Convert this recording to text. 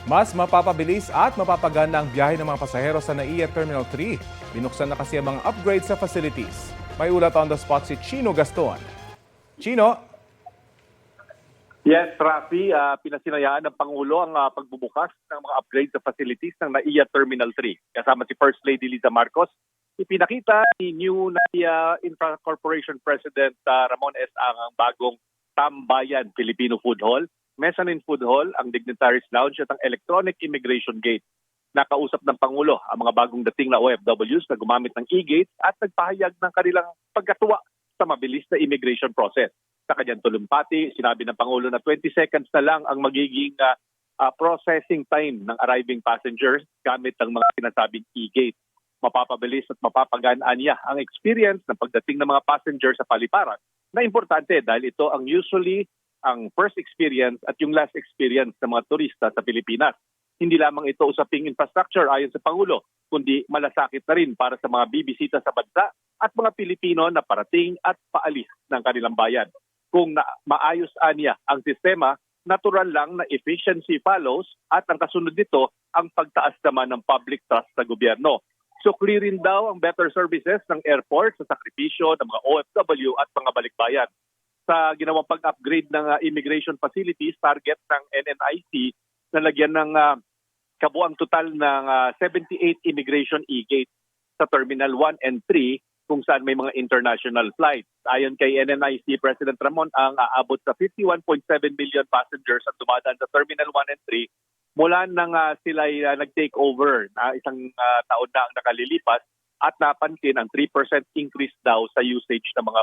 Mas mapapabilis at mapapagana ang biyahe ng mga pasahero sa NAIA Terminal 3. Binuksan na kasi ang mga upgrade sa facilities. May ulat on the spot si Chino Gaston. Chino? Yes, Rafi, pinasinayaan ng Pangulo ang pagbubukas ng mga upgrade sa facilities ng NAIA Terminal 3. Kasama si First Lady Liza Marcos, ipinakita ni new NAIA Infra Corporation President Ramon S. ang bagong Tambayan Filipino Food Hall, Mezzanine Food Hall, ang Dignitaries Lounge at ang Electronic Immigration Gate. Nakausap ng Pangulo ang mga bagong dating na OFWs na gumamit ng e-gates at nagpahayag ng kanilang pagkatuwa sa mabilis na immigration process. Sa kanyang tulumpati, sinabi ng Pangulo na 20 seconds na lang ang magiging processing time ng arriving passengers gamit ang mga sinasabing e-gate. Mapapabilis at mapapaganaan niya ang experience ng pagdating ng mga passengers sa paliparan na importante dahil ito ang usually ang first experience at yung last experience ng mga turista sa Pilipinas. Hindi lamang ito usaping infrastructure ayon sa Pangulo, kundi malasakit na rin para sa mga bibisita sa bansa at mga Pilipino na parating at paalis ng kanilang bayan. Kung maayos niya ang sistema, natural lang na efficiency follows at ang kasunod nito ang pagtaas naman ng public trust sa gobyerno. Sukli rin daw ang better services ng airport sa sakripisyo ng mga OFW at mga balikbayan. Sa ginawang pag-upgrade ng immigration facilities, target ng NNIC na lagyan ng kabuang total ng 78 immigration e-gates sa Terminal 1 and 3 kung saan may mga international flights. Ayon kay NNIC President Ramon, ang aabot sa 51.7 million passengers ang dumadaan sa Terminal 1 and 3 mula nang sila nag-take over na isang taon na ang nakalilipas at napansin ang 3% increase daw sa usage ng mga